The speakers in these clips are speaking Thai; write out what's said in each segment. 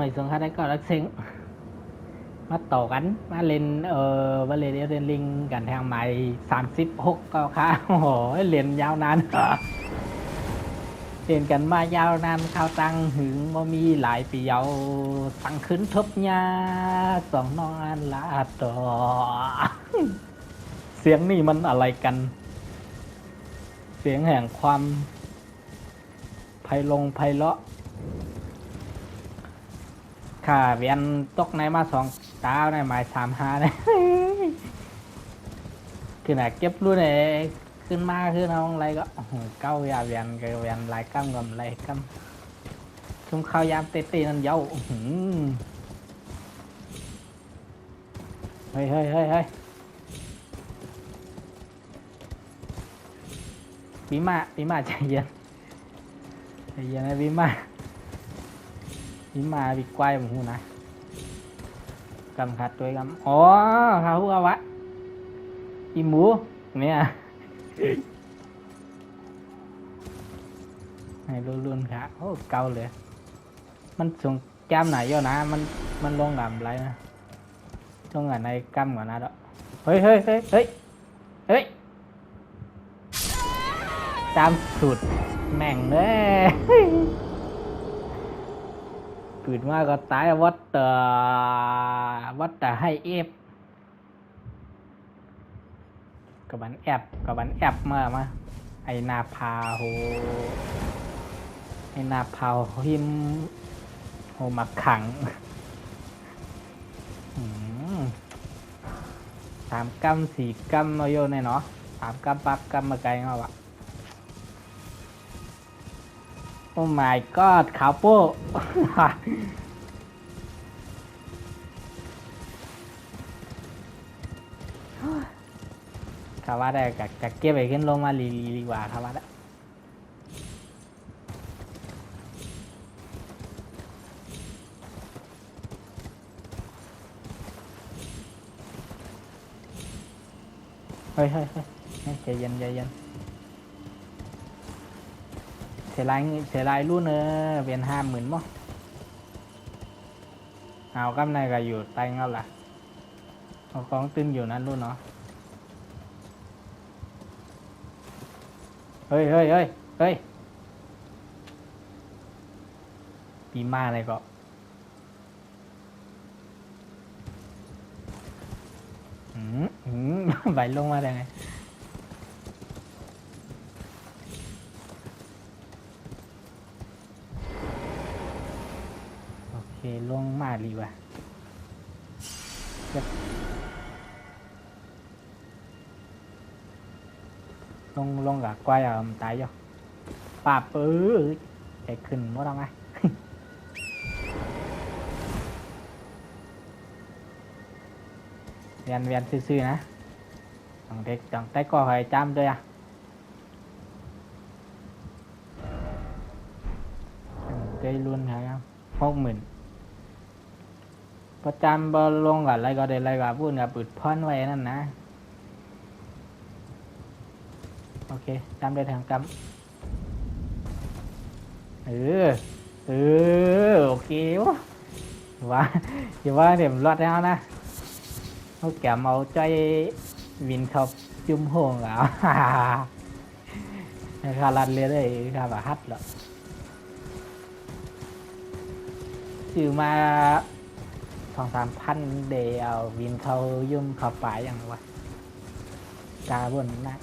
วยสงครามได้ก็รักเซ็งมาต่อกันมาเล่นมาเล่นเอเดนลิงกันทางใหม่36ก็ค่ะโอ้โหเรียนยาวนานเรียนกันมายาวนานข้าวตังหึงบ่มีหลายปีเอาตังขึ้นทบยาสองนอนลาต่อเสียงนี่มันอะไรกัน เสียงแห่งความไพเราะข้าเวียนตกในมา2 ตาในหมาย35เนี่ยคือไหนเก็บรู้ไหนขึ้นมาขึ้นเอาอะไรก็เก้ายาเวียนก็เวียนลายกำกับลายกำชุ่มข้าวยามเตะนั่นเย้าเฮ้ยปีมาใจเย็นนะปีมาปีกวายผมหูนะกำขัดตัวกำอ๋อเขาพูดเอาวะอีหมูเนี่ยให้รุนค่ะโอ้เกาเลยมันส่งจำไหนย่อนะมันลงดำไรนะลงในกำก่อนนะดอกเฮ้ยตามสูตรแม่งเลยปืนว่าก็ตายวัดแต่ให้เอฟกับบันแอบมาไอนาพาโหหิมโหมาขัง3 กำ 4 กำมาโยนเนาะ3 กำปั๊บกำมาไกลเงาอะโอ้ my god ขาวโป้คาว่าได้กับเก็บไปขึ้นลงมาลีกว่าคาว่าได้เฮ้ยใจเย็นเสียลายรุ่นเวียน50,000มั้งเอากำไรก็อยู่ใต้เงาล่ะเอากองตึงอยู่นั้นรุ่นเนาะเฮ้ยปีมาอะไรก็ใบลงมาได้ไงโอเคลงมาดีว่ะลงกับกวายตายย่อปาบใจขึ้นมั้งไงเวียนซื่อๆนะต้องใต้ก่อหอยจ้ำด้วยอ่ะเกยรุนครับ60,000ประจำบอลลงกับอะไรก็ได้อะไรกับพูดกับปืดพอนไว้นั่นนะโอเคจำได้ทางกำโอเควะอย่าว่าเดี๋ยวรอดแล้วนะเขาแกมเอาใจวินเขาจุ่มห่วงแล้วคารันเรียได้ครับฮัดหรอชื่อมา2-3 พันเดียววินเขายุ่มเขาป่าอย่างวะกาบนนะ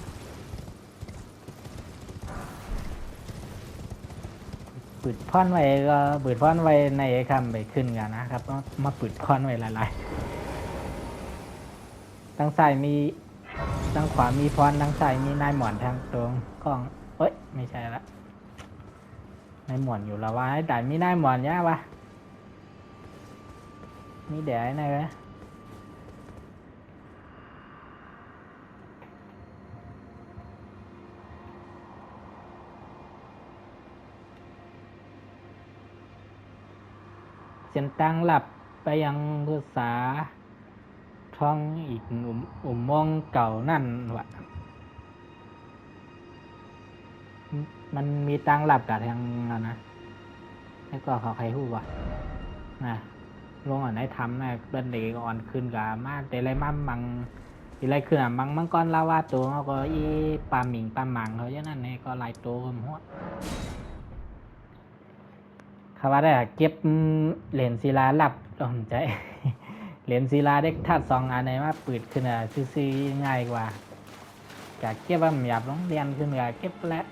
ปืดพ่อนไว้ก็ปืดพ่อนไว้ในคำไปขึ้นกันนะครับต้องมาปืดพ่อนไว้หลายๆตั้งซ้ายมีตั้งขวามีพรตั้งซ้ายมีนายหมอนทางตรงกล้องไม่ใช่ละนายหมอนอยู่แล้ววะแต่มีนายหมอนเนี้ยวะมีเดี๋ยวไหนวะเสียนตังหลับไปยังภาษาท้องอีกมองเก่านั่นวะมันมีตังหลับกับทางนะแล้วก็เขาใครหู้วะ นะลงอันไหนทำนะเป็นเด็กอ่อนขึ้นกับมาแต่ไรมั่มังอีไรขึ้นอ่ะมังก้อนลาวาตัวเขาก็อีปลาหมิงปลาหมังเขาอย่างนั้นเนี่ยก็ลายตัวกันหัวเขาว่าได้เก็บเหรียญศิลาหลับตรงใจ เหรียญศิลาเด็กทัด2 อันไหนมาปืดขึ้นอ่ะซื้อง่ายกว่าจากเก็บว่าหยาบโรงเรียนขึ้นกับเก็บแล้ว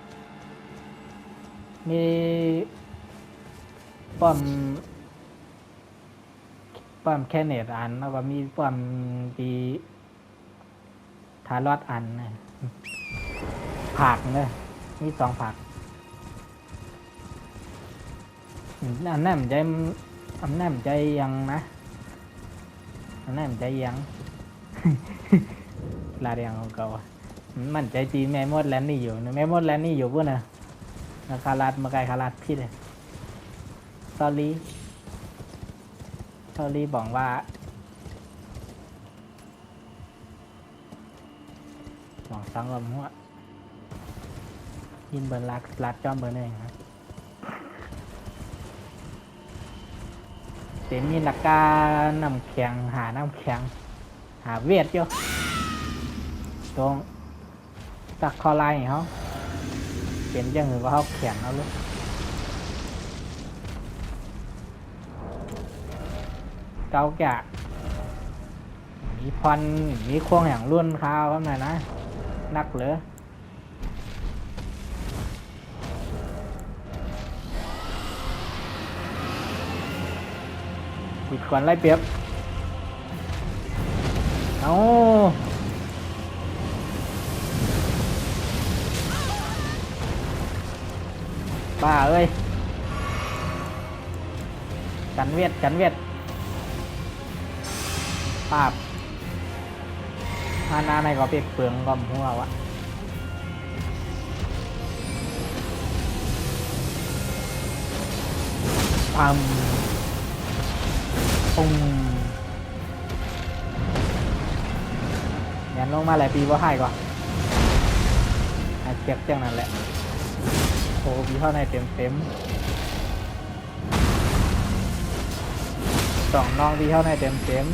มีป้อมแค่เน็ตอันแล้วก็มีป้อมตีทารอดอันนะผักเนี่ยมี2 ผักอันนั้นใจอันนั้นใจยังนะอันนั้นใจยังลาเรียงของเก่ามันใจจีแม่มดแลนนี่อยู่แม่มดแลนนี่อยู่พวกน่ะคาราดมาไกลคาราดพี่เลยซอรี่บอกว่าบอกสังลมหัวยินเบอร์ลัดจอมเบอร์หนึ่งครับเต็มมีหลักการน้ำแข็งหาน้ำแข็งหาเวียดอยู่ตรงตักคอไลน์เขาเป็นยังไงว่าเขาแข็งเอาลูกเกาแกะมีพรมีควงอย่างล้วนข้าวกันหน่อยนะนักเหลือปิดก่อนไล่เปียบเอาบ้าเอ้ยกันเวียดปาบนาในก็เปียกเปลืองก็หัววะปั๊มปุ้งยันลงมาหลายปีว่าให้ก่อนเจ็บจังนั่นแหละโอ้พี่เข้าในเต็ม2 น้องพี่เข้าในเต็ม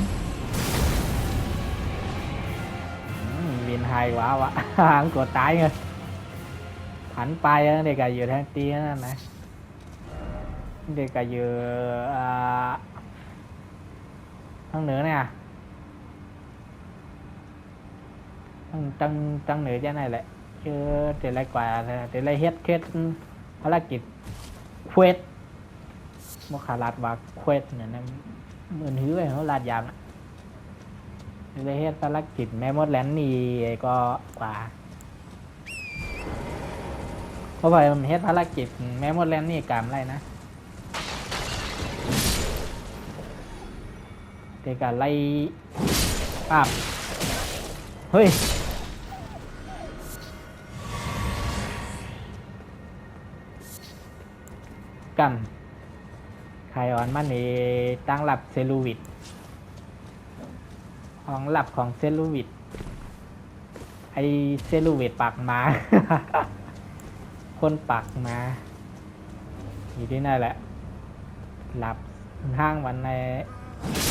วินไฮว้าวะหางกดตายไงหันไปเด็กก็อยู่แทงตีนั่นนะเด็กก็อยู่ทางเหนือเนี่ยตั้งเหนือจะไหนแหละชื่อเดี๋ยวไรกว่าเดี๋ยวไรเฮ็ดเคสภารกิจเควสมขาลาดว่าเควสเนี่ยนะเหมือนหื้อไปเขาลาดยามนะเดี๋ยวไรเฮ็ดภารกิจแม่มดแลนนี่ก็กว่าเพราะว่ามันเฮ็ดภารกิจแม่มดแลนนี่กามไรนะเด็กก็ไล่ปั๊บเฮ้ยกันไข่อ่อนมันนี่ตั้งหลับเซลูวิดของหลับของเซลูวิดไอเซลูวิดปากมา คนปากมาอยู่ที่นั่นแหละหลับห้างวันใน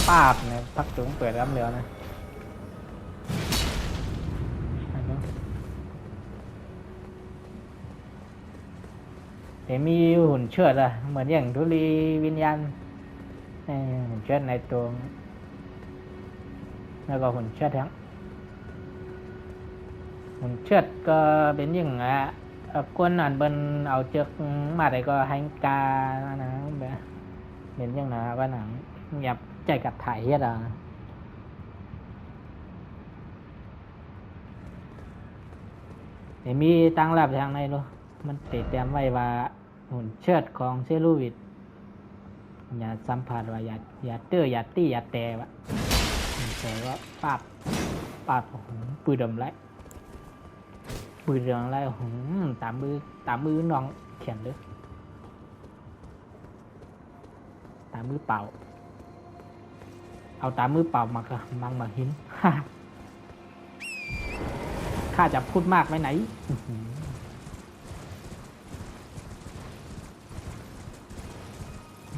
ป้าบเนี่ยพักสูงเปิดน้ำเหลือนะแต่มีหุ่นเชิดอะเหมือนอย่างธุลีวิญญาณหุ่นเชิดในตัวแล้วก็หุ่นเชิดทั้งหุ่นเชิดก็เป็นอย่างคนอ่านบนเอาเจือกมาได้ก็ให้กานะแบบเป็นอย่างนะว่าหนังหยับใจกับถ่ายเฮ็ดแต่มีตั้งรับทางในลูกมันติดแต้มไว้ว่าหุ่นเชิดของเซลูวิดอย่าสัมผัสว่าอย่าเตื้ออย่าตี้อย่าแต่วะแต่ว่าปาดปืนดำไรปืนเรืองไรตามมือน้องเขียนเลยตามมือเปล่าเอาตามมือเปล่ามาหิน ข้าจะพูดมากไว้ไหน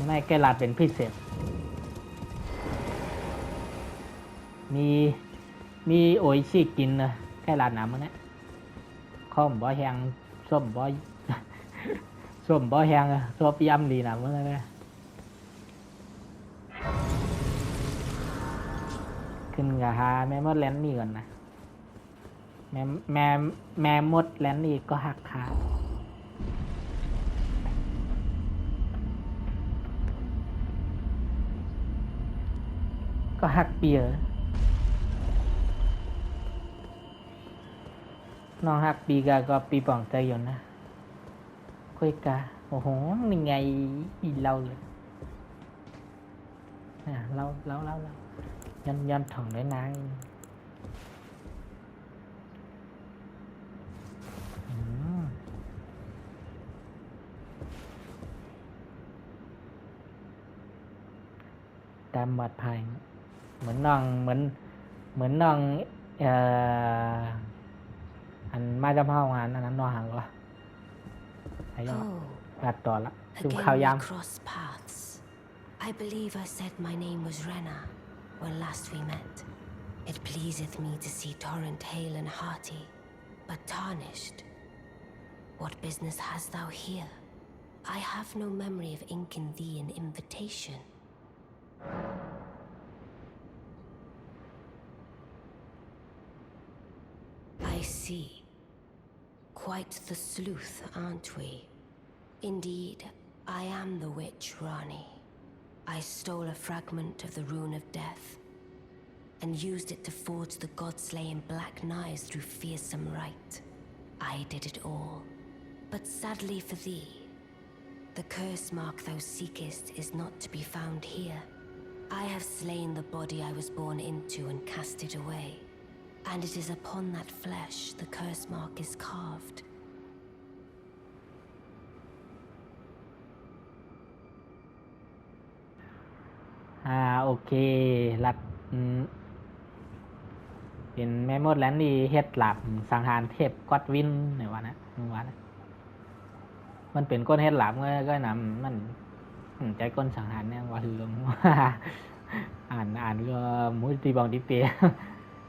ไม่แกลาดเป็นพิเศษ มีมีโออิชิกินนะแค่ร้านน้ำมันนะข้อมบ่แหงส้มบ่ ส้มบ่แหงอะส้มยำดีนะมันนะขึ้นกับหาแม่มดแลนนี่ก่อนนะแม่แม่แม่มดแลนนี่ก็หักขาก็หักเปียน้องหักปีกาก็ปีป่องใจอยู่นะคุยกาโอ้โหนี่ไงอีเราเลยเราย้อนถ่องได้นางตามบาดภัยเหมือนน้องเหมือนน้องอันมาจะเผางานอันนั้นนอนห่างก็ไอ้ยอดตัดต่อละดูข่าวยาม I believe I said my name was Rena when last we met. It pleaseth me to see Torrent hale and hearty, but tarnished. What business hast thou here? I have no memory of inking thee an invitation. I see. Quite the sleuth, aren't we? Indeed, I am the witch Rani. I stole a fragment of the Rune of Death and used it to forge the god-slaying black knives through fearsome rite. I did it all. But sadly for thee, the curse mark thou seekest is not to be found here. I have slain the body I was born into and cast it away. And it is upon that flesh the curse mark is carved. โอเครัดเป็นแม่มดแลนนี่เฮ็ดหลับสังหารเทพก็อดวินในวันนะมันเป็นก้นเฮ็ดหลับก็นำมันใจก้นสังหารเนี่ยว่าลืม อ่านก็มุติบองดิเป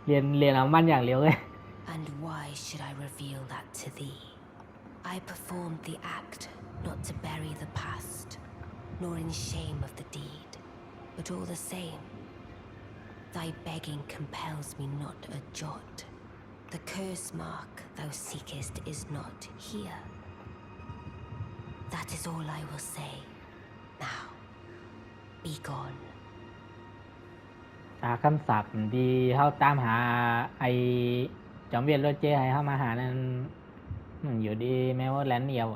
เรียนเอามันอย่างเดียวเลย And why should I reveal that to thee? I performed the act not to bury the past, nor in shame of the deed, but all the same, thy begging compels me not a jot. The curse mark thou seekest is not here. That is all I will say. Now, be gone. คำศัพท์ดีเขาตามหาไอจอมเวียนรถเจ้ให้เขามาหานั้นอยู่ดีแม้ว่าแลนเดียว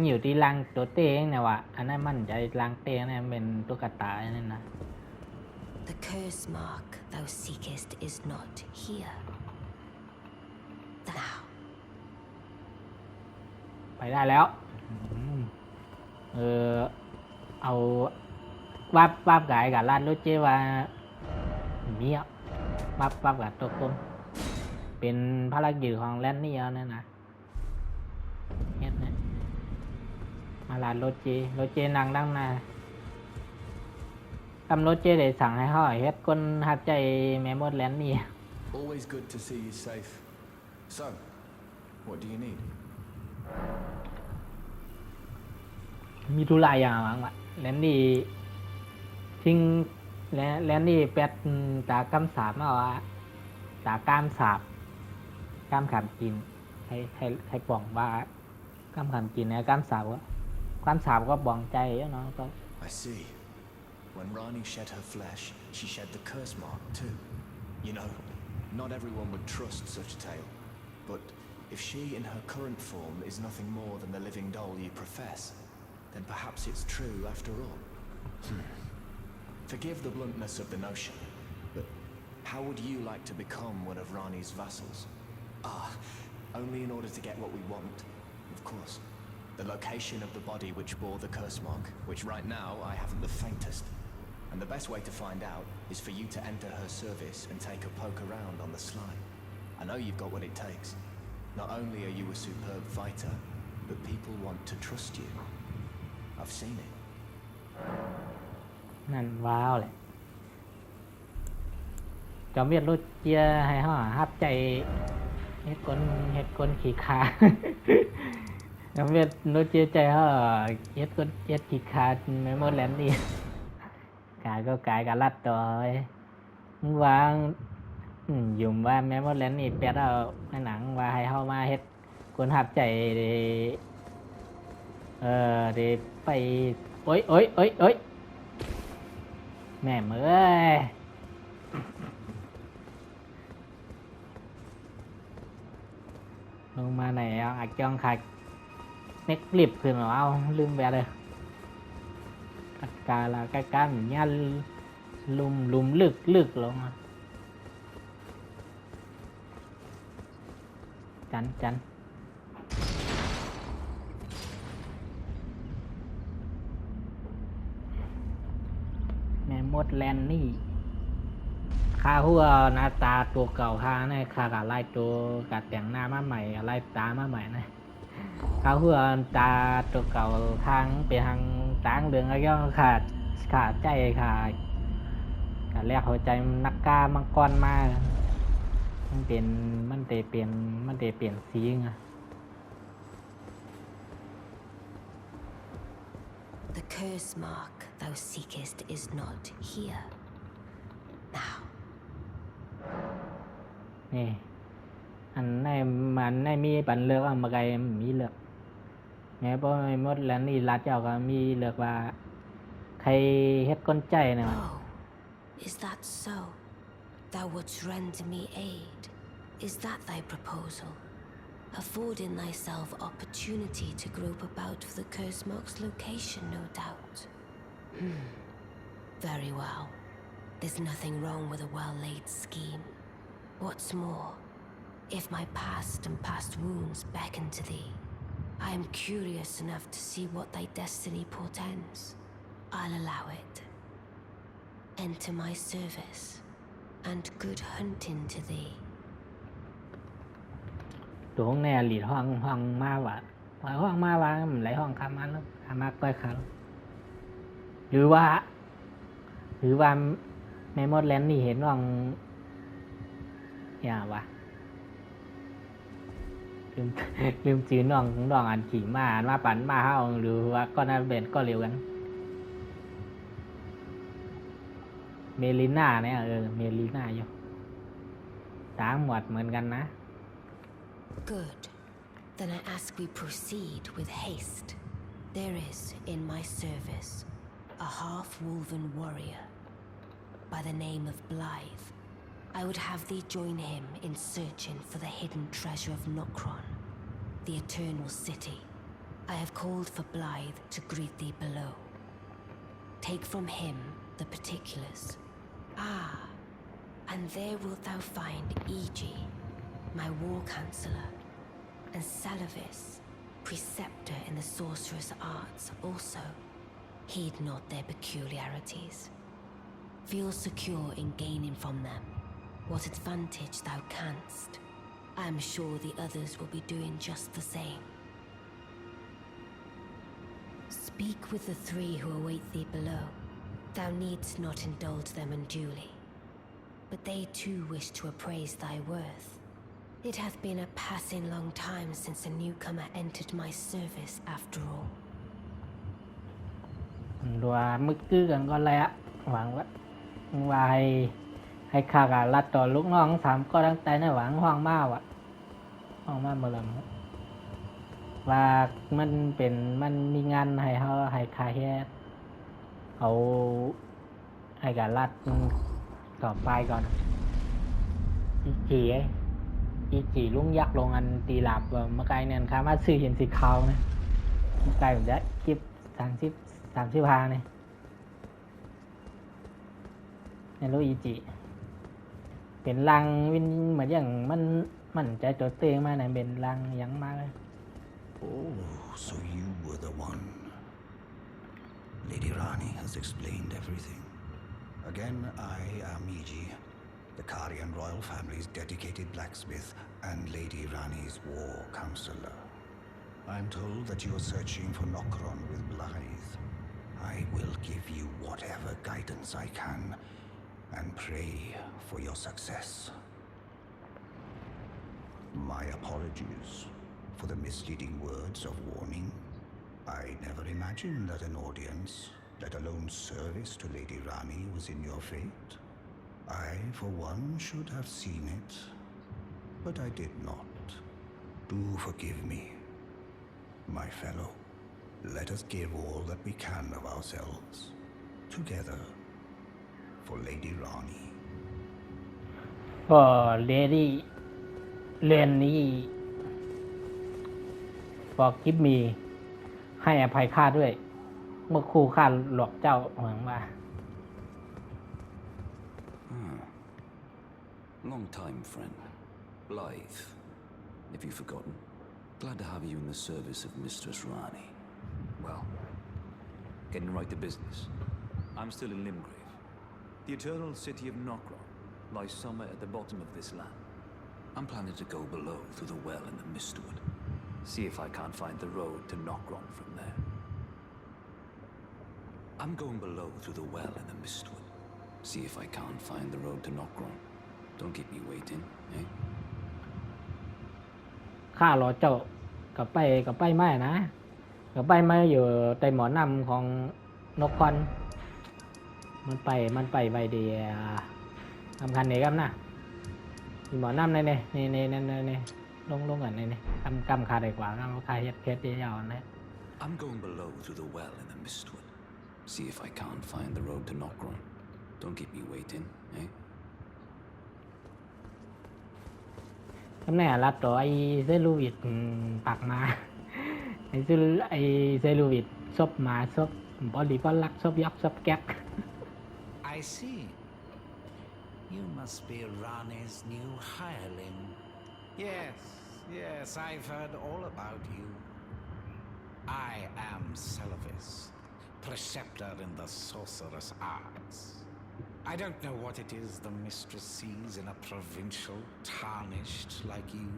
อยู่ที่ลังตัวเต้งเนี่ยว่ะอันนั้นมันจะลังเต้งเนี่ยเป็นตุ๊กตาอันนั้นนะ The curse mark thou seekest is not here. Now. ไปได้แล้วเอาวาบกายกับลาดรถเจ้ว่ามีอ่ะวาบกับตัวตนเป็นภารกิจของแลนนี่เอาเนี่ยนะเฮ็ดเนี่ยมาลาดรถเจนั่งดังหน้าตำรถเจได้สั่งให้เขาเฮ็ดคนหัดใจแม่มดแลนนี่ Always good to see you safe. So, what do you need? มีธุระอย่างหวังวะแลนนี่ทิ้งแลนนี่แปดตากำสาบมาว่าตากามสาบกามขามกินให้ป่องว่ากามขามกินเนี่ยกามสาบก็บ่องใจเนาะก็ I see. When Rani shed her flesh, she shed the curse mark too. You know, not everyone would trust such a tale. But if she in her current form is nothing more than the living doll you profess, then perhaps it's true after all. Forgive the bluntness of the notion, but how would you like to become one of Rani's vassals? Only in order to get what we want, of course. The location of the body which bore the curse mark, which right now I haven't the faintest. And the best way to find out is for you to enter her service and take a poke around on the sly. I know you've got what it takes. Not only are you a superb fighter, but people want to trust you. I've seen it. นั่นว้าวเลย จอมเวียดรถเจียให้ห่อฮับใจเฮ็ดคนขี้ขา จอมเวียดรถเจียใจห่อเฮ็ดคนเฮ็ดขี้ขาไม่หมดแล้วนี่ กายก็กายกับรัดต่อไว้มึงวางยุ่มว่าแม่หมดแล้วนี่แปดเอาในหนังว่าให้เฮามาเฮ็ดคนฮับใจได้ไปโอ๊ยแม่เมื่อยลงมาไหนเอาอักจ้องขาดเน็กลิบขึ้นมาเอาลืมแบบเลยกัดกาละกัดกันยันลุมลึกลงมาจันแม่มดแลนนี่ข้าหัวหน้าตาตัวเก่าข้าเนี่ยข้ากับไล่ตัวกัดแต่งหน้ามาใหม่ไล่ตามาใหม่นะข้าหัวตาตัวเก่าทางไปทางต่างเดืองแล้วก็ขาดใจขาดแรกหัวใจนักกามังกรมามันเปลี่ยนสีไง The curse mark thou seekest is not here. Now. นี่อันในมีปันเลือกว่ามาไกลมีเลือกแม้บ่หมดแล้วนี่รัดเจ้าก็มีเลือกว่าใครเฮ็ดก้นใจนะ Oh, is that so? Thou wouldst render me aid. Is that thy proposal? Affording thyself opportunity to grope about for the curse mark's location, no doubt. Very well. There's nothing wrong with a well-laid scheme. What's more, if my past and past wounds beckon to thee, I am curious enough to see what thy destiny portends. I'll allow it. Enter my service, and good hunting to thee. ตัวของแน่หลีดห้องมาว่าห้องมาว่าไหลห้องคำมาแล้วคำมาก้อยคำหรือว่าแม่มดแลนนี่เห็นว่างอย่าวะลืมจื้อน้องอันขี่มาปั่นมาเฮาหรือว่าก็น่าเป็นก็เร็วกันเมลิน่าเนี่ยเมลิน่าอยู่ตามหมวดเหมือนกันนะ Good. Then I ask we proceed with haste. There is in my service a half-wolven warrior by the name of Blythe. I would have thee join him in searching for the hidden treasure of Nokron, the Eternal City. I have called for Blythe to greet thee below. Take from him the particulars. Ah, and there wilt thou find Iji, my war counselor, and Salavis, preceptor in the sorcerous arts also. Heed not their peculiarities. Feel secure in gaining from them what advantage thou canst. I am sure the others will be doing just the same. Speak with the three who await thee below. Thou needst not indulge them unduly, but they too wish to appraise thy worth. It hath been a passing long time since a newcomer entered my service after all. รัวมึกกือกันก็แล้วหวังว่าให้ข้ากับรัดต่อลูกน้องสามก็ตั้งใจในหวังห้องมาห้องมาเมื่อไรว่ามันมีงานให้เขาให้ข้าแค่เอาให้กับรัดต่อไปก่อนอีจีลุงยักษ์ลงอันตีหลับเมื่อไกลเนี่ยข้ามาซื้อเห็นสีขาวนะเมื่อไกลผมจะคลิป30เนี่ยในรู้อีจีเป็นรังวินเหมือนอย่างมันใจตัวเตงมาเนี่ยเป็นรังยังมากเลย Oh, so you were the one. Lady Rani has explained everything. Again, I am Iji, the Karian royal family's dedicated blacksmith and Lady Rani's war counselor. I'm told that you are searching for Nokron with Blythe. I will give you whatever guidance I can, and pray for your success. My apologies for the misleading words of warning. I never imagined that an audience, let alone service to Lady Rani, was in your fate. I, for one, should have seen it, but I did not. Do forgive me, my fellow. Let us give all that we can of ourselves, together, for Lady Rani. ก็เลดี้เรียนนี้บอกกิฟมีให้อภัยข้าด้วย เมื่อครูข้าหลอกเจ้าเหมือนว่า Long time, friend. Blythe. If you've forgotten, glad to have you in the service of Mistress Rani. Well, getting right to business. I'm still in Limgrave. The eternal city of Nokron lies somewhere at the bottom of this land. I'm planning to go below through the well in the Mistwood. See if I can't find the road to Nokron from there. I'm going below through the well in the Mistwood. See if I can't find the road to Nokron. Don't keep me waiting, eh? ข้ารอเจ้ากับไปไม่นะกับไปไม่อยู่ใต้หมอนำของนกคอนมันไปใบเดียทำคันไหนกันนะหมอนำนี่ลงกันนี่กำคาได้กว่าเราคาเฮ็ดเพชรเดียวนะ I'm going below through the well in the Mistwood. See if I can't find the road to Nokron. Don't keep me waiting, eh? ทำแน่รัดต่อไอ้เซลูวิดปากมาไอ้เซลูวิดซบมาซบบอลลีบอลลักซบยักซบแก๊ก I see. You must be Rani's new hireling. Yes, I've heard all about you. I am Celavis, preceptor in the sorcerous arts. I don't know what it is the mistress sees in a provincial tarnished like you,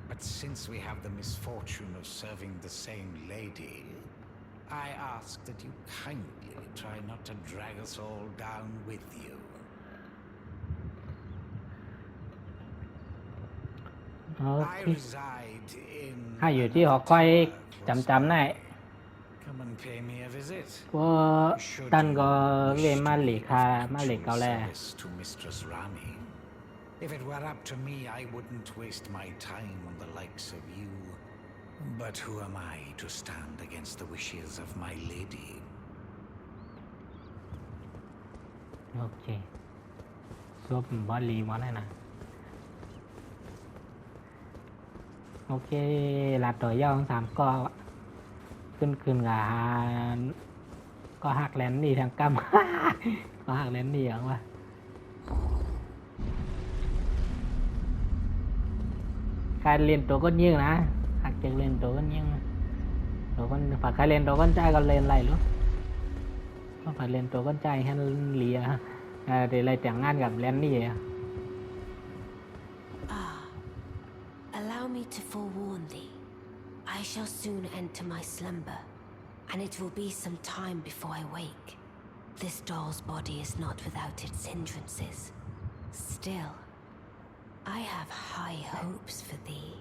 but since we have the misfortune of serving the same lady, I ask that you kindly try not to drag us all down with you. โอ I เค reside in ข้าอยู่ที่หอคอยจำได้ Come and pay me a visit. ว่าตันก็เวมาหลีกเกาแล Service to Mistress Rani. If it were up to me, I wouldn't waste my time on the likes of you. But who am I to stand against the wishes of my lady? โอเคซบบอลลีมอนนะโอเคลาดต่อย่อง3ก็ขึ้นก็หักแลนนี่ทางกำ ก็หักแลนนี่อย่างว่าการเรียนตัวก็ยิ่งนะหักจากเรียนตัวก็ยิ่งตัวก็ฝากใครเรียนตัวก็ใจก็เรียนไรรู้ก็ฝากเรียนตัวก็ใจแค่เลียเดี๋ยวอะไรแต่งงานกับแลนนี่ Allow me to forewarn thee. I shall soon enter my slumber, and it will be some time before I wake. This doll's body is not without its hindrances. Still, I have high hopes for thee.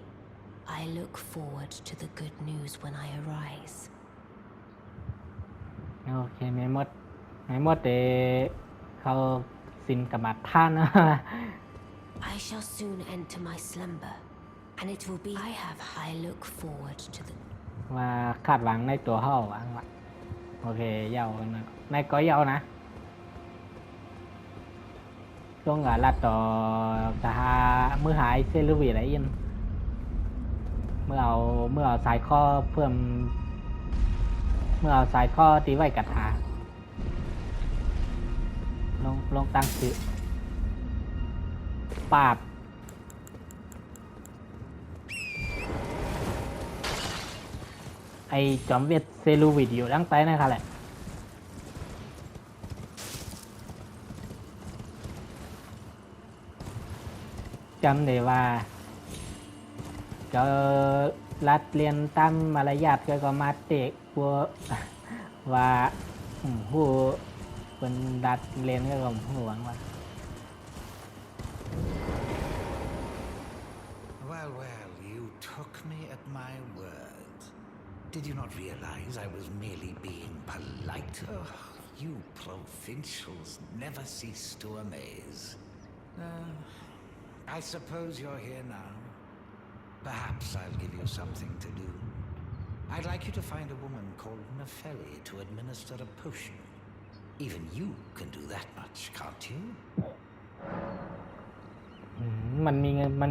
I look forward to the good news when I arise. โอเคไม่หมดแต่เขาสินกับบัตรท่านนะ I shall soon enter my slumber, and it will be. I have high look forward to the. ว่าคาดหวังในตัวเขาหวังว่าโอเคเยานะในก็เยานะช่วงลัดต่อจะหามือหายเซลูวีอะไรยินเมื่อเอาสายข้อเพิ่มเมื่อเอาสายข้อตีไว้กัดหาลงตั้งสื่อปาบไอจอมเวทเซลูวิดอยู่ด้านใต้นะครับแหละจำได้ว่าก็รัดเรียนตามมารยาทก็มาเตะกลัวว่าผู้ เป็นดัดเลนก็ผมหวังว่า Well, you took me at my word. Did you not realize I was merely being polite? Oh, you provincials never cease to amaze. I suppose you're here now. Perhaps I'll give you something to do. I'd like you to find a woman called Nefeli to administer a potion. Even you can do that much, can't you? มัน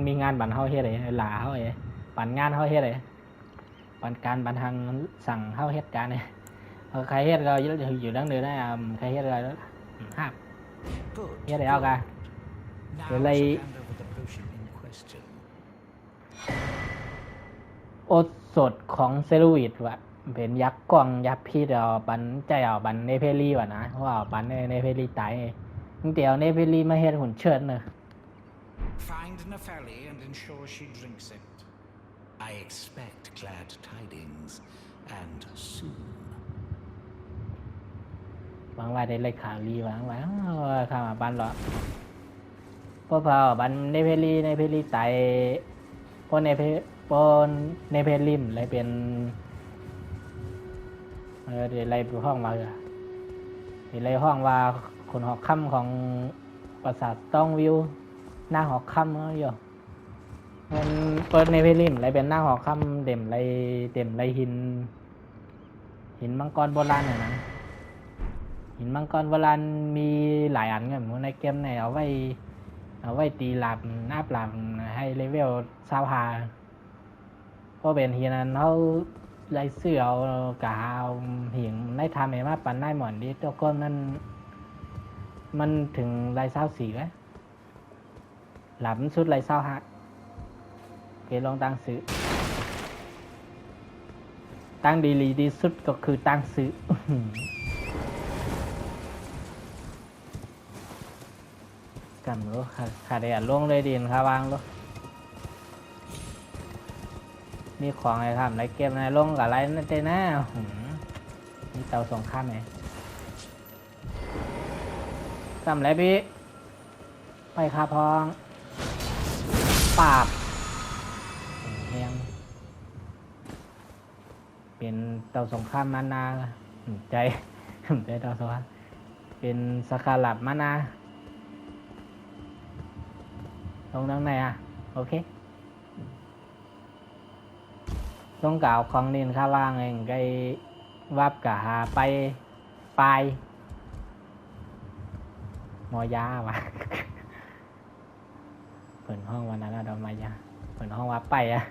มีงานบันเฮาเฮ็ดได้หลาเฮาเอ้ปันงานเฮาเฮ็ดได้ปันการบันทางสั่งเฮาเฮ็ดการเนี่ยใครเฮ็ดก็อยู่ดังเดิมได้ใครเฮ็ดก็ห้าม Good. เฮ็ดได้เอากัน Now Well, to I- hand over the potion in question. โอสดของเซรูวิดว่ะเป็นยักษ์กว้างยักษ์พี่เดียวปันใจเอาปันเนเพลีว่ะนะว่าปันเนเพลีตายมึงเดี๋ยวเนเพลีมาเฮ็ดหุ่นเชิดเนอะ Find Nefeli and ensure she drinks it. I expect glad tidings, and soon. หวังว่าได้เลยข่าวดีหวังว่าข่าวมาปันหรอพอปันเนเพลีตายพอเนเพลิมเลยเป็นเดี๋ยวไรห้องว่าเดี๋ยวไรห้องว่าคนหอกค่ำของปราสาทต้องวิวหน้าหอกค่ำอยู่มันเปิดในเพลิมเลยเป็นหน้าหอกค่ำเด่มไรหินมังกรโบราณน่ะนะหินมังกรโบราณมีหลายอันไงเหมือนในเกมเนี่ยเอาไว้ตีหลับหน้าปลับให้เลเวลซาวฮาเพราะเป็นเฮียนั้นเขาไล่เสือเอากะเอาหิงได้ทำเองมาปั่นได้หมอนดิตัวก้นมันถึงไล่เศร้าสีไหมหลับสุดไล่เศร้าฮะเกลองตั้งซื้อตั้งดีสุดก็คือตั้งซื้อกันรู้ขาเดียดลงเลยดินค่ะวางรู้มีของอะไรทำอะไรเกมอะไรลงกับอะไรนั่นเต้นะมีเตาสงครามไหมทำอะไรพี่ไปคาพองปราบแหงเป็นเตาสงครามมานาใจเตาสงครามเป็นสกาลับมานาลงตรงไหนอ่ะโอเคต้องกล่าวของนินข้าว่างเองไกวับกะหาไปปลายมอยาวะเปิดห้องวันนั้นเรามายาเปิดห้องวับไปอ่ะ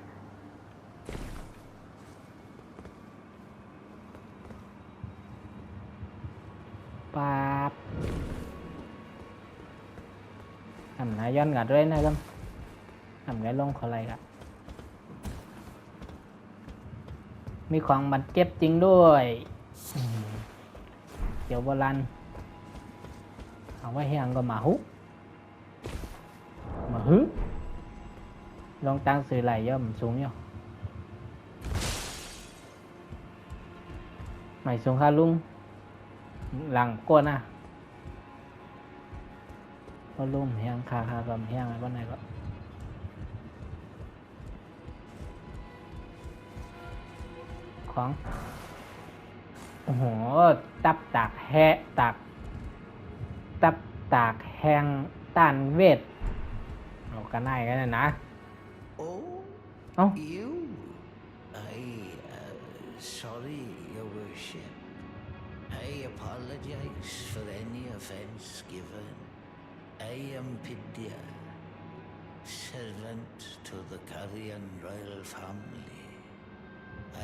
ป๊าบทำนายย้อนกัดด้วยนะครับทำไงลงขออะไรครับมีของบัตรเก็บจริงด้วยเดี๋ยวโบราณเอาไว้ให้อังก็มาฮึลองตั้งสื่อไหลย่อมสูงอยู่ไม่สูงค่าลุงหลังก้นอ่ะก็ลุ่มแห้งคาลมแห้งอะไรบ้างไหนก็ของโอ้โหตับตากแห้งต้านเวทเอากันได้กันนะ Oh, you? Sorry, Your Worship. I apologize for any offense given. I am Pidya, servant to the Carrion royal family.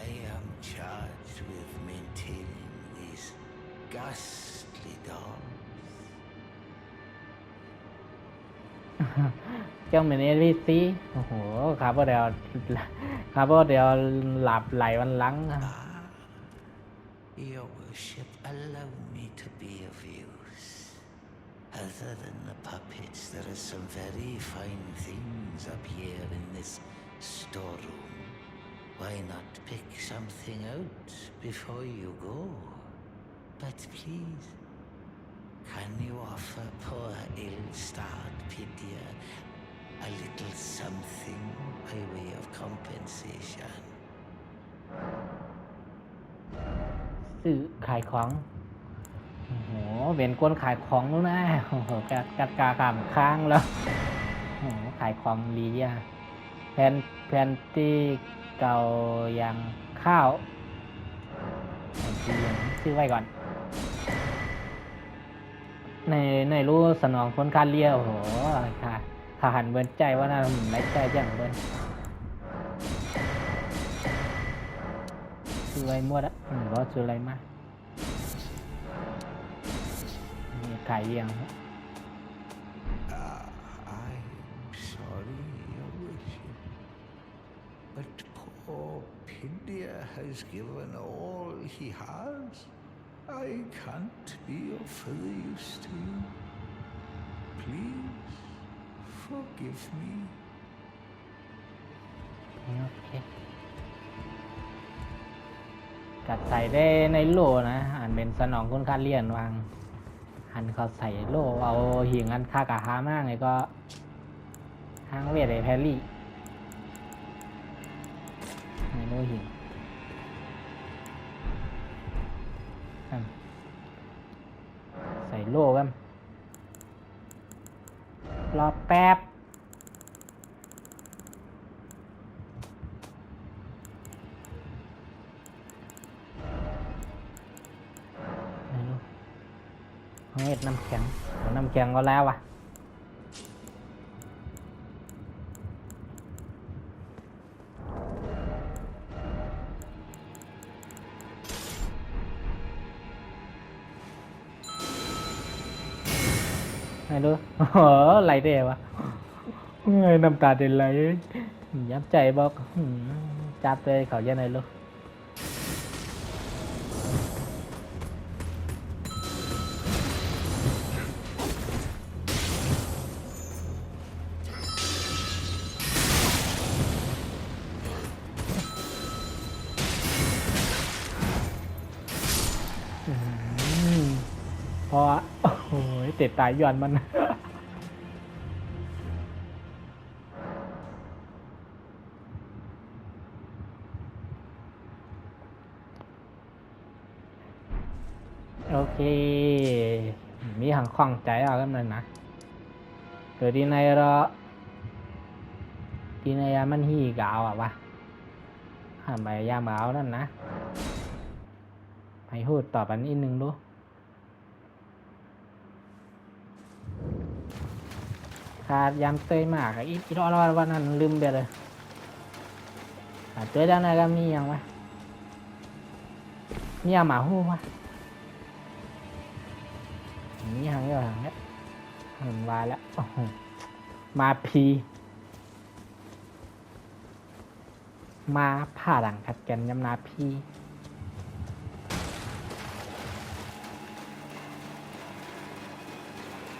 I am charged with maintaining these ghastly dolls. เจ้าเหมือนเอลิซีโอ้โหครับว่าเดี๋ยวหลับไหลวันหลัง Your Worship, allow me to be of use. Other than the puppets, there are some very fine things up here in this storeroom. Why not pick something out before you go? But please, Can you offer poor ill-starred Pythia a little something by way of compensation? ซื้อขายของโอ้โหเวียนก้นขายของแล้วนะโอ้โหกัดกาขามค้างแล้วโอ้โหขายของลีอ่ะแผ่นที่เก่าอย่างข้าวแผ่นที่ยังซื้อไว้ก่อนในรู้สนองคนคาเรียโอ้โหค่ะทหารเบินใจว่าน่าไร้ใจอย่างเบินซื้ออะไรมั่วละก็ซื้ออะไรมามีขายเรียง I'm sorry, Your Worship, but poor Pythia has given all he has. I can't be of further use to you. Please forgive me. โอเคกัดใส่ได้ในโล่นะอันเป็นสนองคนคาเรียนวางหันเขาใส่โล่เอาหิงอันค่ากะฮามากเลยก็ทางเวทไอแพรรี่ในโล่หิงใส่โล่กันรอแป๊บเม็ดน้ำแข็งน้ำแข็งก็แล้วอ่ะไม่รู้ไหลเด้วะน้ำตาเด็นไหลยับใจบอกจับเลยเขาเยอะเลยลูกเพราะโอ้ยเตะตายย้อนมันโอเคมีหังคล่องใจเอากันเลยนะเกิดดีในเราดีในยามันหีกาวอ่ะวะทำไมยามาเอานั่นนะให้พูดตอบอันนี้นึงดูขาดยำเตยมากอีรอวันนั้นลืมไปเลยเจอด้านในก็มีอย่างวะมียาหมาหู้วะมีหางเยอะหางเนี้ยเห็นวายแล้วมาพีมาผ่าหลังขัดแกนยำนาพี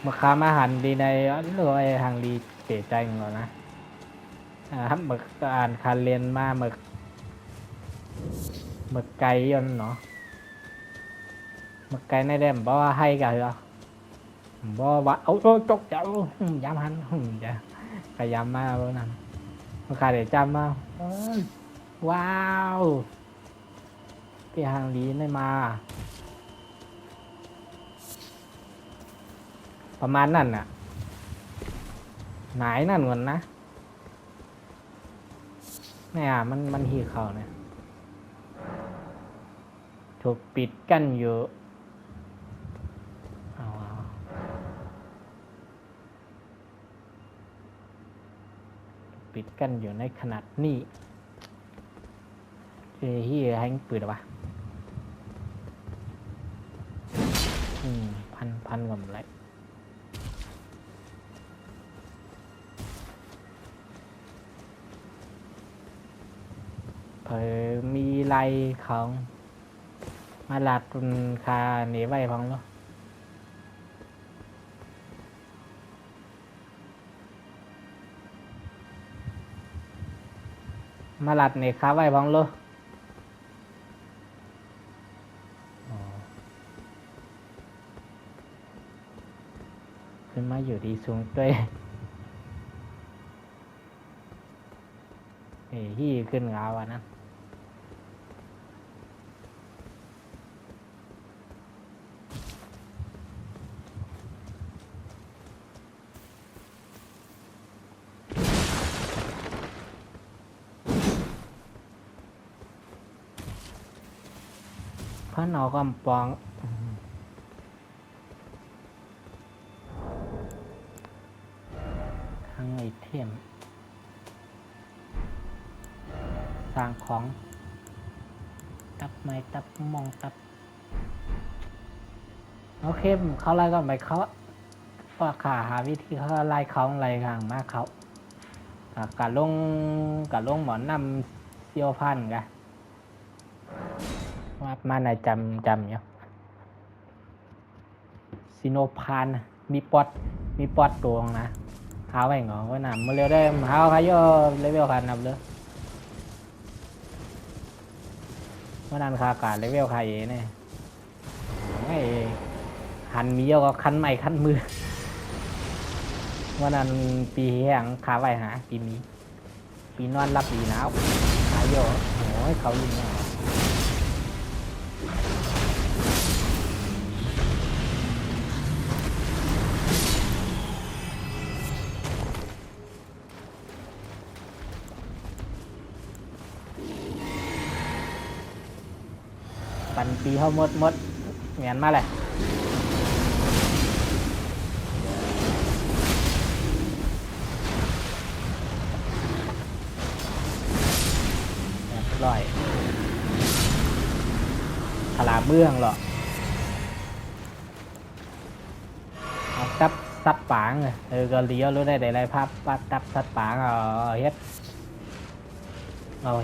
มาค้าอาหารดีในเรื่องไอ้ทางดีเสียใจของเรานะหมึกอ่านคาเรียนมาหมึกไก่ยนเนาะหมึกไก่ในเดมบอกว่าให้กันเหรอบอกว่าเอาจกเจ้าย้ำหันจะขย้ำมาแล้วนั่นมาขายเดี๋ยวจำมาว้าวพี่ทางดีได้มาประมาณนั่นน่ะไหนนั่นเหมือนนะเนี่ยมันหีเขาเนี่ยถูกปิดกั้นอยู่ปิดกั้นอยู่ในขนาดนี้ที่ให้ปืนหรอวะพันกับอะไรเผยมีลายของมาลาตุนคาหนีไว้พังแล้วมาลัดเนี่ยค้าไว้พังเลย ขึ้นมาอยู่ที่สูงด้วยที่ขึ้นเงาอ่ะนะพระนอกำปองทางไอเทมสร้างของตับไม้ตับมองตับโอเคเขาไล่ก่อนไปเขาว่าขาหาวิธีเขาไล่เขาอะไรกลางมาเขาการลงหมอนนำเซียวพันกันว่ามาในจำอยู่ซิโนพานมีปอดตัวนะหาไว้เหงอก็นำมาเร็วได้หาใครเยอะเลเวลขนาดเลยว่านันคาการเลเวลใครเนี่ยไอ้หันมีเยอะก็คันใหม่คันมือว่านันปีแห้งขาไว้หาปีนอนรับปีหนาวหาเยอะโอ้ยเขายิงเนี่ยปันปีเขาหมดเหมียนมาเลยร้อยขลาเบื้องหรอเอาจับสัตว์ป่างเลยก็เลี้ยวรู้ได้ไรภาพว่าจับสัตว์ป่างเ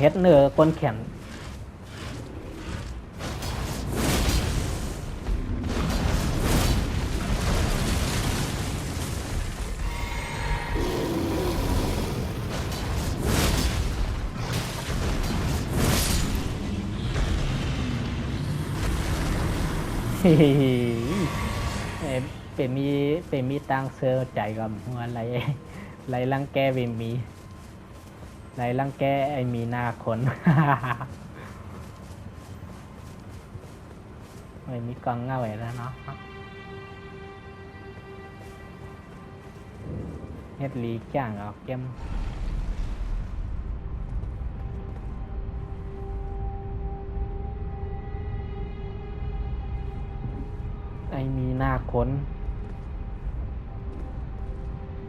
ฮ็ดเนื้อก้นแขนเป็นมีตังเซอร์ใจกับหัวไรลังแกเป็นมีไรลังแกไอมีหน้าคนไม่มีกองเงาไว้แล้วเนาะเฮ็ดลีจ้างออกเกมไอมีหน้าคน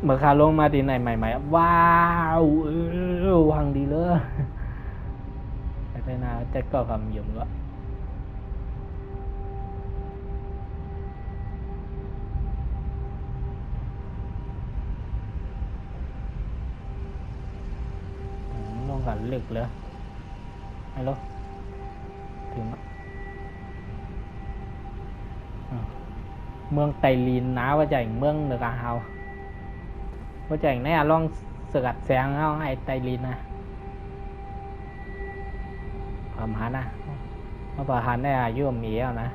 เมื่อขาลงมาดีไหนใหม่ๆว้าววังดีเลยแต่นาจะก็กำยุ่งละลงกันลึกเลยไม่รู้ถึงเมืองไตลีนน้าว่าใจเมืองเดือกาเฮาว่าใจแน่ลองสกัดแสงเอาให้ไตลีนนะความหันนะว่าประหารได้อายุมีแล้วนะ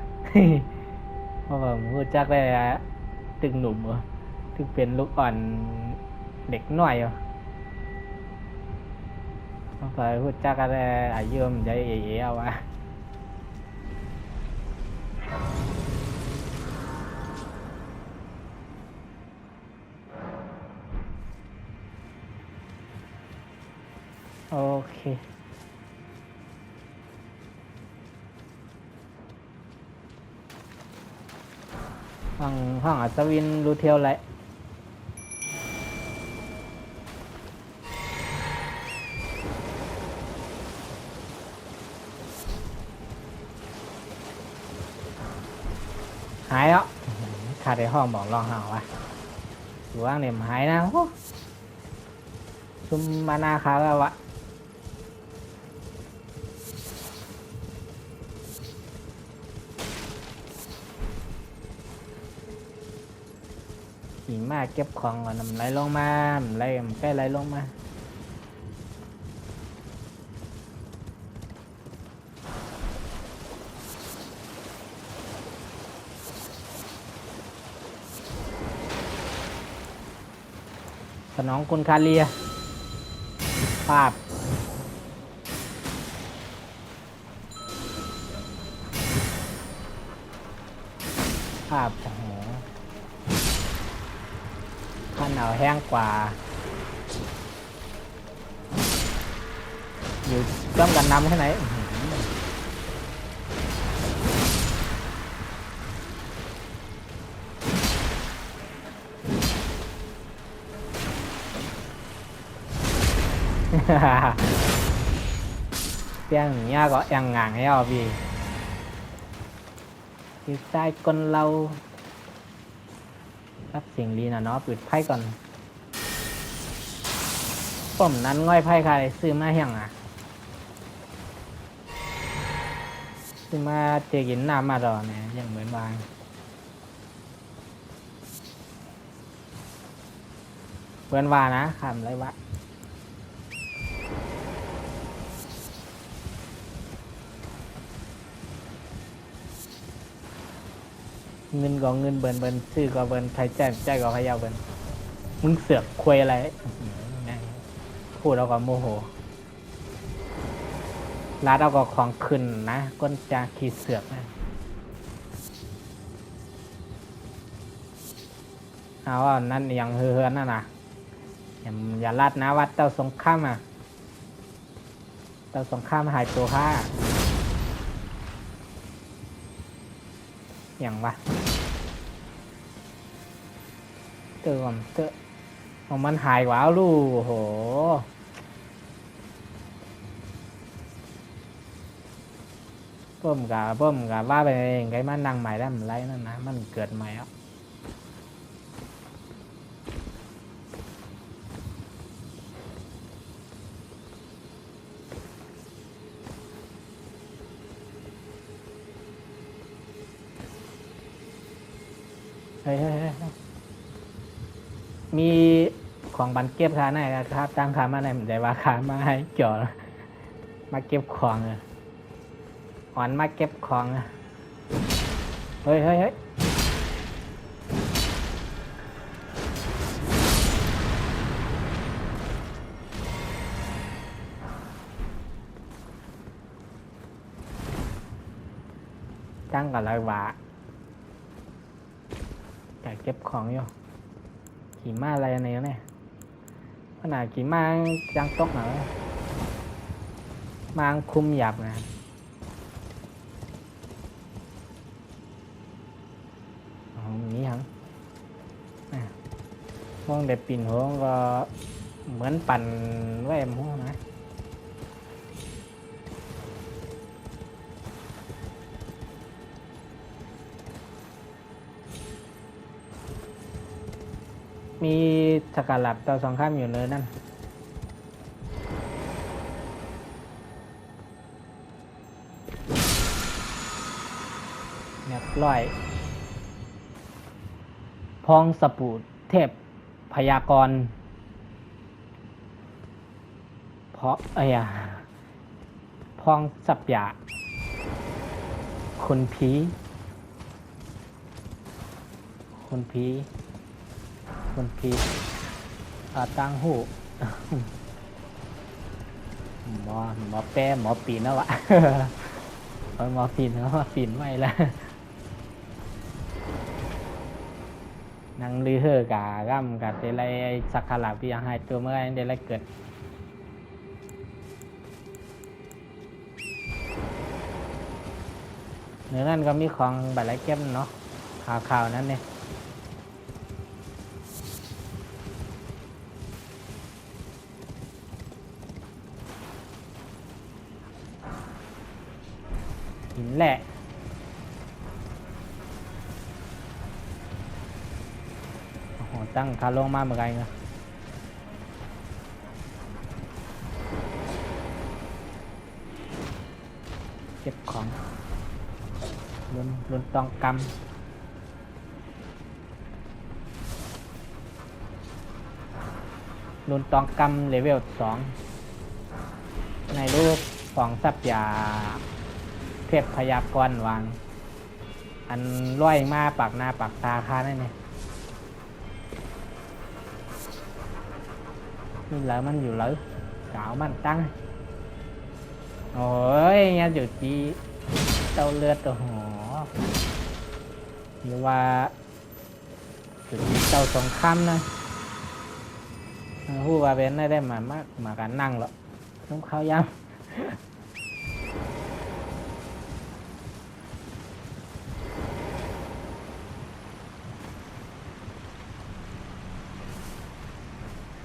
ว่าผมพูดจักได้ตึงหนุ่มเหรอตึงเป็นลูกอ่อนเด็กน้อยเหรอว่าไปพูดจักได้อายุมันจะเอ๋ๆวะโอเคห้องอัศวินรูเทลไรหายแล้วขาดในห้องบอกลองหาวะหรือว่าเนี่ยหายนะซุมมานาคาแล้ววะขี่มาเก็บของก่อนไหลลงมาไหลใกล้ไหลลงมา สนองคุณคาเลียภาพโอ้โหข้าหนาวแห้งกว่า อยู่ร่วมกันนำแค่ไหน tiếng nha có em ngang heo vì thì sai con lâuรับสิ่งดีนะเนาะปิดไพ่ก่อนผมนั้นง่อยไพ่ใครซื้อมาเฮียงอ่ะซื้อมาเจกินน้ำมาดอเนี่ยยังเหมือนบางเพื่อนว่านะคำไรวะเงินก็เงินเบินซื้อก็เบินใครใจก็พยาเบินมึงเสือกคุยอะไรพูดเราก็โมโหร้านเราก็ของขึ้นนะก้นจะขีดเสือกนะเอาว่านั่นอย่างเฮือนนั่นน่ะอย่าลาดนะวัดเต้าสงข้ามอ่ะเต้าสงข้ามหายตัวค่าอย่างวะเติมมันหายกว่าลูกโอ้โหเพิ่มกับว่าไปเองไงมันนั่งใหม่ได้มันไรนั่นนะมันเกิดใหม่อ่ะเฮ้ยมีของบันเก็บขาไหนครับตั้งขามาไหนแต่ว่าขามาให้เกี่ยวมาเก็บของอ่อนมาเก็บของเฮ้ยตั้งกับอะไรวะอยากเก็บของอยู่ขี่ม้าอะไรเนี่ยขนาดขี่ม้าจังตกหน่อยมังคุมหยาบนะนี้ฮะมองเด็ดปิ่นหัวก็เหมือนปั่นแว่มหัวนะมีสกัดหลับต่อสองข้ามอยู่เลยนั่นเรียบร้อยพองสปูดเทพพยากรณ์เพราะพองสับยาคนผีตั้งหูหมอแป้หมอปีนแล้ววะ หมอปีนไม่ละนังลือเฮอกะร่ำกะเดลัยสักขลับที่ยังหายตัวเมื่อเดลัยเกิดเนื้อนั่นก็มีของใบไรเก็บเนาะข่าวนั้นเนี่ยหินแหละโอ้โหตั้งคาลงมาเหมือนกันนะเก็บของลุนตองกำเลเวล 2ในรูปของสับยาเทพพยากรณ์วางอันร้อยมาปากหน้าปากตาค่านั่นเนี่ย mình lỡ mình dù lỡ cạo mình tăng ôi nha dù chi đâu lượt rồi hổ nhưว่าdù chi tàuสงครามนะฮู้ว่าเป็นได้มากันนั่งหรอกน้องเขาย้ำ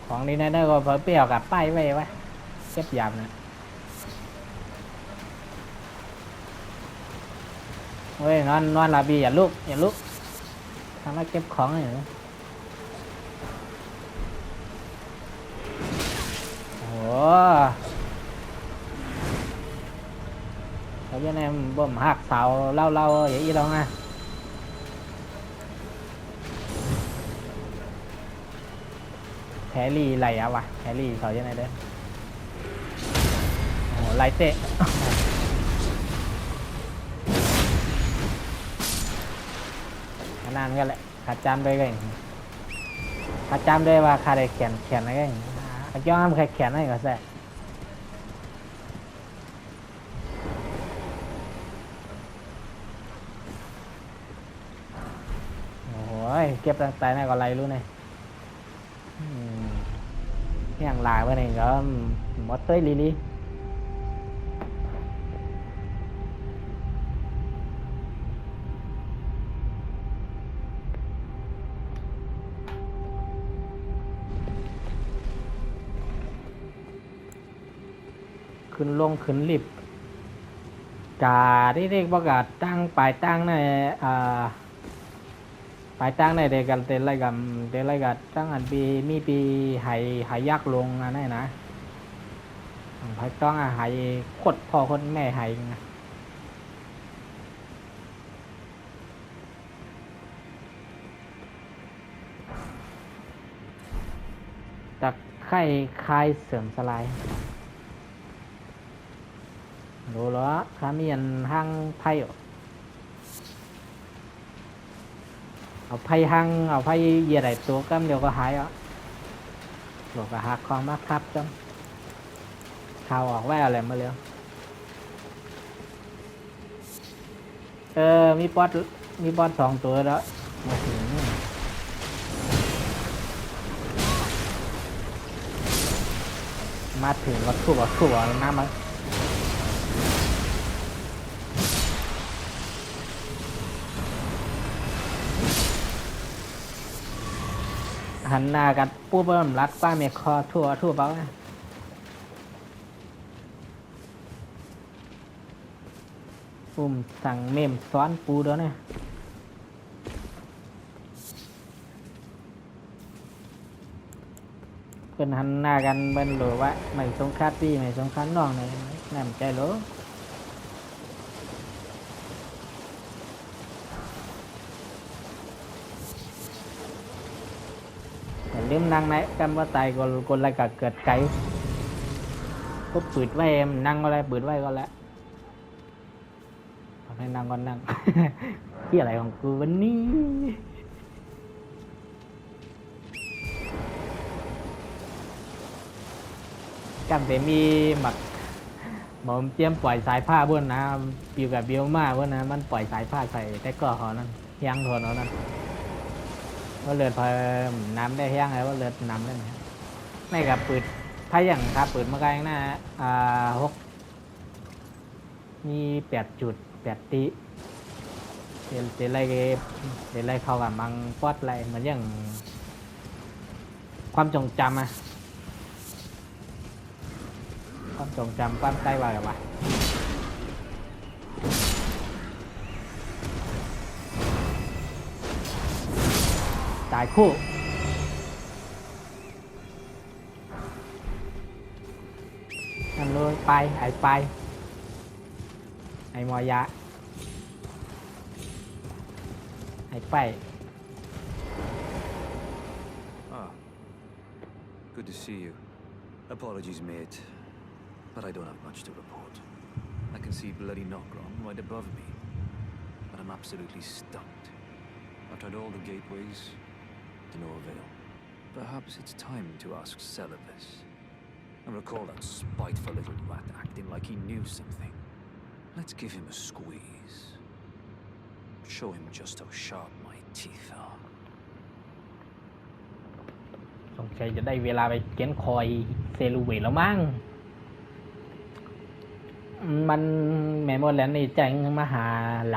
ของดีนะก็เพิ่มเปรี้ยวกับป้ายไว้วะเก็บยำนะเฮ้ยนอนลาบีอย่าลุกทำให้เก็บของหน่อยโอ้โหเขาจะแนมบ่มหักเสาเล่าอย่างนี้ลองนะแพรี่ไหลอะวะแพรี่เขาจะไหนเด้อโอ้โหไหลเตะนานกันแหละขาดจำด้วยกันขาดจำด้วยว่าขาดได้แขนอะไรกันย้อมใครแขนอะไรก็แซ่โอ้โหเก็บตั้งแต่ไหนก็ไรรู้เนี่ยอย่างลายไปnàyก็มดเต้ยลีขึ้นลงขึ้นลิฟต์กาที่เรียกว่ากาตั้งปลายตั้งในปลายตั้งในเด็กกันเต้นไรกันตั้งอันปีมีปีหายยักลงนะนี่นะพายต้องหายขดพ่อคนแม่หายนะตะไคร่คลายเสื่อมสลายรู้แล้วข้ามีอันห้างไพ่เอาไพ่ห้างเอาไพ่เหยียดไอ้ตัวก็เดี๋ยวก็หายอ่ะหลอกก็หักคอมาครับจังข่าวออกแว่อะไรมาเร็วมีบอส2 ตัวแล้วมาถึงวัตถุน้ำมันหันหน้ากันปุ๊บรัดป้าเมคอทั่วเปล่าสั่งเมมซ้อนปูด้วยเนี่ยเป็นหันหน้ากันเป็นหรือว่าไม่สงครามพี่ไม่สงครามน้องเลยน่าใจรู้ลืมนั่งไหนกันว่าตายคนอะไรก็เกิดไกลก็ปืดไว้นั่งอะไรปืดไว้ก็แล้วให้นั่งก่อนนั่ง ที่อะไรของกูวันนี้จำแต่มีหมักหมอมเจียมปล่อยสายผ้าบนนะอยู่กับเบียวมาบนนะมันปล่อยสายผ้าใส่แต่ก็หอนั้นยังหอนั้นว่าเลือดพอน้ำได้แห้งแล้วว่าเลือดน้ำได้ไหมไม่กับปืดถ้าอย่างครับปืดมาไกลหน้า6มี8 ตีเดี๋ยวอะไรเข้ากับมังปอดอะไรเหมือนอย่างความจงจำความจงจำความใกล้ว่าอะไรวะตายคู่นั่นเลยไปไอ้มอยะไอ้ไป Good to see you. Apologies, mate, but I don't have much to report. I can see bloody Nokron right above me, but I'm absolutely stumped. I've tried all the gateways, to no avail. Perhaps it's time to ask Celevis. I recall that spiteful little rat acting like he knew something. Let's give him a squeeze. Show him just how sharp my teeth are. สงสัยจะได้เวลาไปเขียนคอยเซลูเวตแล้วมั้งมันแม่หมดแล้วนี่แจ้งมาหาห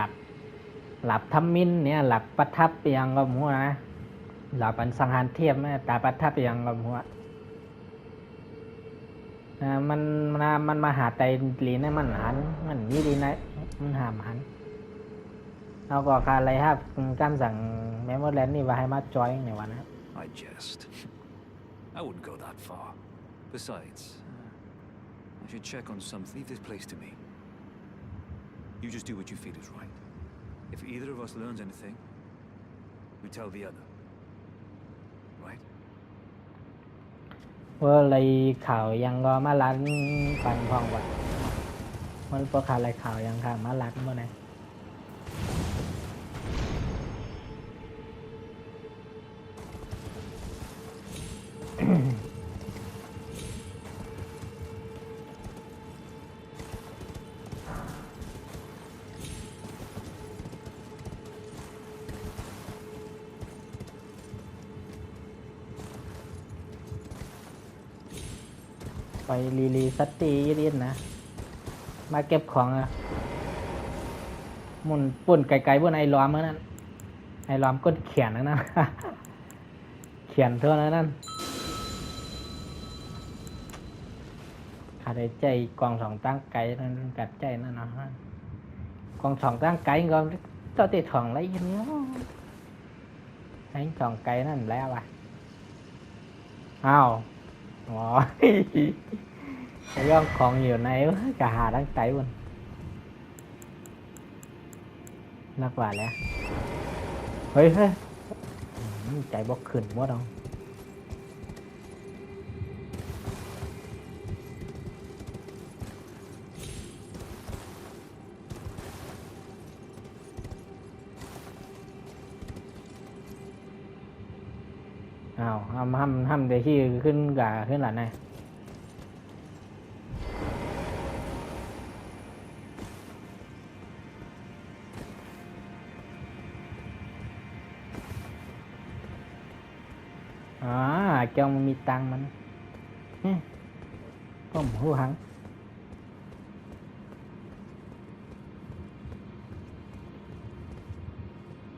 ลับทำมินเนี่ยหลับประทับไปยังกับหัวนะหลับอันสังหารเทียบนะตาประทับไปยังกับหัวมันมาหาไตลีนะมันหันมันนี่ดีนะมันหามหันเราก็คาอะไรครับการสั่งแม่หมดแล้วนี่ว่าให้มาจอยในวันนะ I jest. I wouldn't go that far. Besides, I should check on something. Leave this place to me. You just do what you feel is right. If either of us learns anything, we tell the other. Right? ว่าอะไรข่าวยังก็มาลันปันพองวะมันพวกข่าวอะไรข่าวยังข่าวมาลันเมื่อไหร่ไปรีสตีรีดนะมาเก็บของอ่ะมุนปุ่นไกลๆบนไอ้ล้อมเมื่อนั้นไอ้ล้อมก้นเขียนนั่นนะ เขียนเท่านั้นขาดใจกองสองตั้งไกลนั่นกัดใจนั่นนะกองสองตั้งไกลก็ต่อติดถ่องไรอย่างเงี้ยไอ้สองไกลนั่นแล้วอ่ะอ้าวอ๋อ ย่องของอยู่ในcả hà đang tay luônนักว่าแล้วเฮ้ยใจบกขึ้นหมดเอาอ้าวห้ำเดี๋ยวที่ขึ้นกับขึ้นหลังไงเจ้ามันมีตังมันก็หมูหัง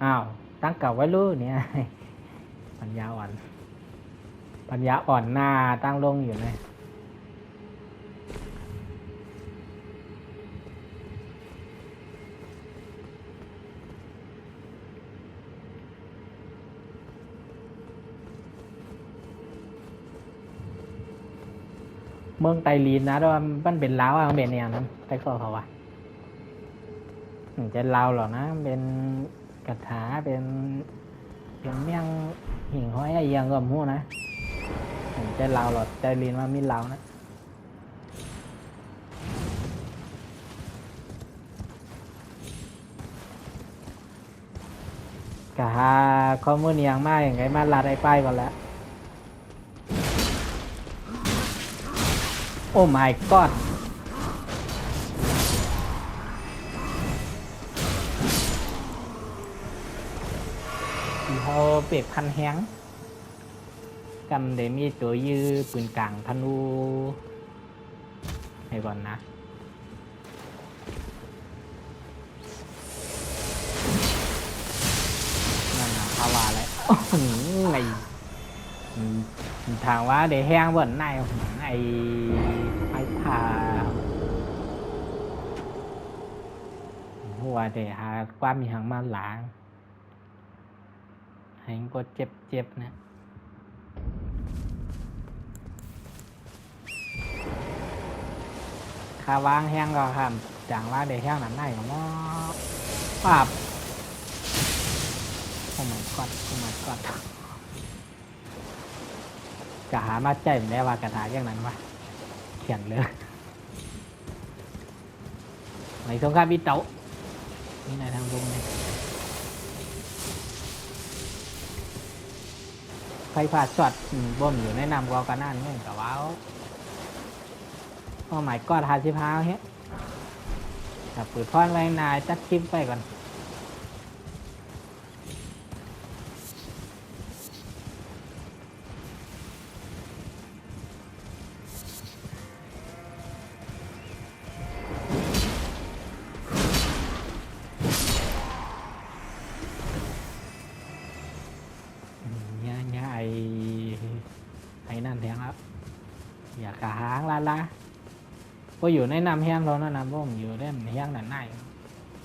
อ้าวตั้งเก่าไว้รู้เนี่ยปัญญาอ่อนหน้าตั้งลงอยู่เลยเมืองไตลีนนะด้วยมันเป็นลาวอ่ะเป็นเนี่ยนั้นแต่ก็เขาว่าจะลาวหรอนะเป็นกระถาเป็นเมี่ยงหิ่งห้อยไอ้ยังกับหัวนะจะลาวหรอไตลีนว่ามีลาวนะกะหาข้อมูลยังมากอย่างไรมาลาได้ป้ายก่อนแล้วโอ้ my god ที่เขาเปรียบคันแห้งกำเดมีตัวยื้อปืนกลางธนูให้ก่อนนะนั่นนะภาวะอะไรไงทางว่าđể hang vẫn này này phải thảหัวđểหาความมีหางมาหลางให้ก็เจ็บนะคาวางแห้งก็ครับจางว่าđể hangนั้นไหนก็มอปับโอ้ my god โอ้ my godกะหามาใจผมได้ว่ากระถาอย่างนั้นวะเขียนเลยในสงครามอีเต๋านี่ในทางลงเลยค ผ่าช็อตบ่มอยู่ในนำกอกันนั่นเงี้ยกับว้าวหมายกอด55เฮ้ยแต่ปืดพอนไว้นายตัดคลิปไปก่อนเนี่ยไอ้นั่นแทงครับอย่ากระหางละก็อยู่ในน้ำแห้งแล้วนะบ่มอยู่ในแห้งนั่นน่าย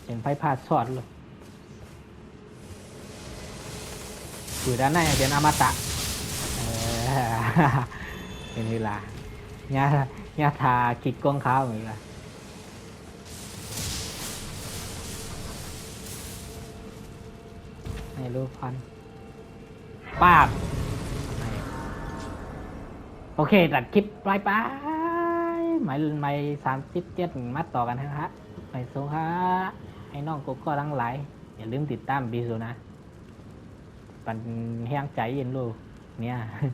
เป็นไฟพาดสอดเลยอยู่ด้านในเป็นอมตะเป็นเวลาญาทากิดกองเขาเหมือนกันให้รู้พันป้าบโอเคตัดคลิปไปไม่37มัดต่อกันนะฮะไปโซฮะให้น้องกุ๊กก็ทั้งหลายอย่าลืมติดตามบีซูนะปันแห้งใจเย็นลูกเนี่ย